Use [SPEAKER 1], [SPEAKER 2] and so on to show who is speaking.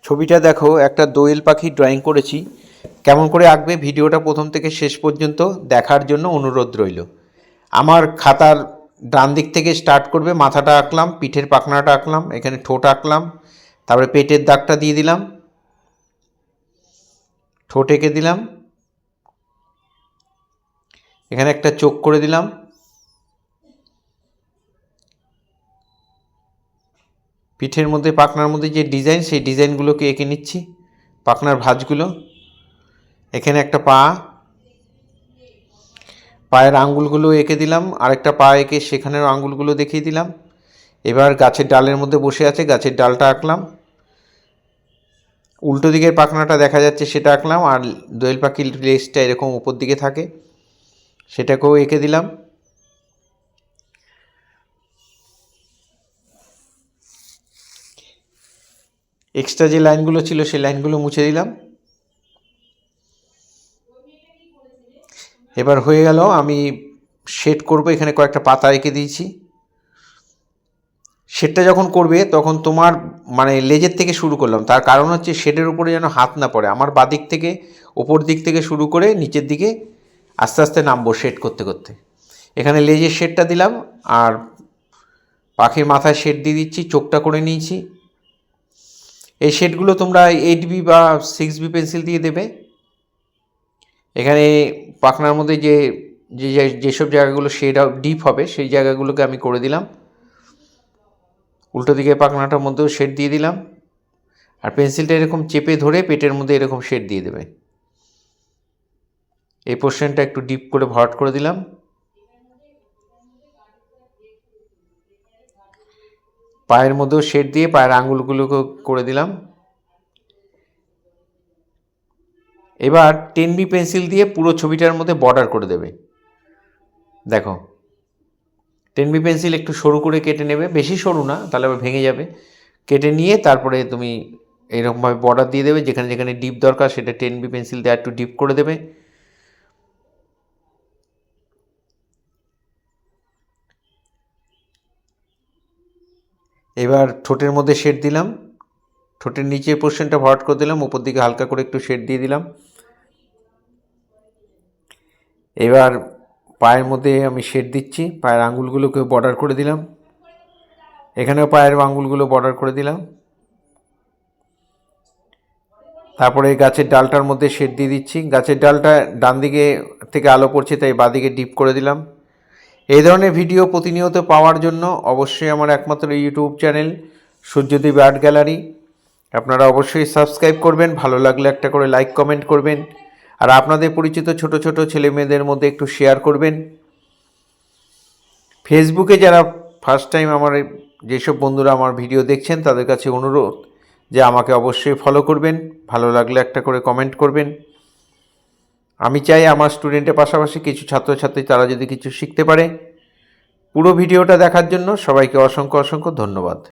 [SPEAKER 1] ছবিটা দেখো, একটা দোয়েল পাখি ড্রয়িং করেছি। কেমন করে আঁকবে ভিডিওটা প্রথম থেকে শেষ পর্যন্ত দেখার জন্য অনুরোধ রইল। আমার খাতার ডান দিক থেকে স্টার্ট করবে। মাথাটা আঁকলাম, পিঠের পাখনাটা আঁকলাম, এখানে ঠোঁট আঁকলাম, তারপরে পেটের দাগটা দিয়ে দিলাম, ঠোঁট এঁকে দিলাম, এখানে একটা চোখ করে দিলাম, পিঠের মধ্যে পাখনার মধ্যে যে ডিজাইন সেই ডিজাইনগুলোকে এঁকে নিচ্ছি, পাখনার ভাঁজগুলো। এখানে একটা পায়ের আঙ্গুলগুলো এঁকে দিলাম, আরেকটা পা এঁকে সেখানের আঙ্গুলগুলো দেখিয়ে দিলাম। এবার গাছের ডালের মধ্যে বসে আছে, গাছের ডালটা আঁকলাম, উল্টো দিকের পাখনাটা দেখা যাচ্ছে সেটা আঁকলাম, আর দোয়েল পাখির লেজটা এরকম উপর দিকে থাকে সেটাকেও এঁকে দিলাম। এক্সট্রা যে লাইনগুলো ছিল সেই লাইনগুলো মুছে দিলাম। এবার হয়ে গেল। আমি শেড করব, এখানে কয়েকটা পাতা এঁকে দিয়েছি। শেডটা যখন করবে তখন তোমার লেজের থেকে শুরু করলাম, তার কারণ হচ্ছে শেডের উপরে যেন হাত না পড়ে। আমার বাদিক থেকে ওপর দিক থেকে শুরু করে নিচের দিকে আস্তে আস্তে নামবো শেড করতে করতে। এখানে লেজের শেডটা দিলাম, আর পাখির মাথায় শেড দিয়ে দিচ্ছি, চোখটা করে নিয়েছি। এই শেডগুলো তোমরা 8B বা 6B পেন্সিল দিয়ে দেবে। এখানে পাখনার মধ্যে যেসব জায়গাগুলো শেড ডিপ হবে সেই জায়গাগুলোকে আমি করে দিলাম। উল্টো দিকে পাখনাটার মধ্যেও শেড দিয়ে দিলাম, আর পেন্সিলটা এরকম চেপে ধরে পেটের মধ্যে এরকম শেড দিয়ে দেবে। এই পোর্শনটা একটু ডিপ করে ভরাট করে দিলাম। পায়ের মধ্যেও শেড দিয়ে পায়ের আঙুলগুলোকে করে দিলাম। এবার 10B পেন্সিল দিয়ে পুরো ছবিটার মধ্যে বর্ডার করে দেবে। দেখো, 10B পেন্সিল একটু সরু করে কেটে নেবে, বেশি সরু না, তাহলে আবার ভেঙে যাবে। কেটে নিয়ে তারপরে তুমি এইরকমভাবে বর্ডার দিয়ে দেবে। যেখানে যেখানে ডিপ দরকার সেটা 10B পেন্সিল দিয়ে একটু ডিপ করে দেবে। এবার ঠোঁটের মধ্যে শেড দিলাম, ঠোঁটের নিচের পোর্শনটা ভরাট করে দিলাম, উপর দিকে হালকা করে একটু শেড দিয়ে দিলাম। এবার পায়ের মধ্যে আমি শেড দিচ্ছি, পায়ের আঙুলগুলোকে বর্ডার করে দিলাম, এখানেও পায়ের আঙুলগুলো বর্ডার করে দিলাম। তারপরে গাছের ডালটার মধ্যে শেড দিয়ে দিচ্ছি। গাছের ডালটা ডান দিকে থেকে আলো পড়ছে তাই বাঁদিকে ডিপ করে দিলাম। এই ধরনের ভিডিও প্রতিনিয়ত পাওয়ার জন্য অবশ্যই আমার একমাত্র YouTube channel Suryadip art gallery আপনারা অবশ্যই সাবস্ক্রাইব করবেন। ভালো লাগলে একটা করে লাইক কমেন্ট করবেন, আর আপনাদের পরিচিত ছোট ছোট ছেলে মেয়েদের মধ্যে একটু শেয়ার করবেন। ফেসবুকে যারা ফার্স্ট টাইম যেসব বন্ধুরা আমার ভিডিও দেখছেন তাদের কাছে অনুরোধ যে আমাকে অবশ্যই ফলো করবেন, ভালো লাগলে একটা করে কমেন্ট করবেন। আমি চাই আমার স্টুডেন্টের পাশাপাশি কিছু ছাত্রছাত্রী তারা যদি কিছু শিখতে পারে। পুরো ভিডিওটা দেখার জন্য সবাইকে অসংখ্য অসংখ্য ধন্যবাদ।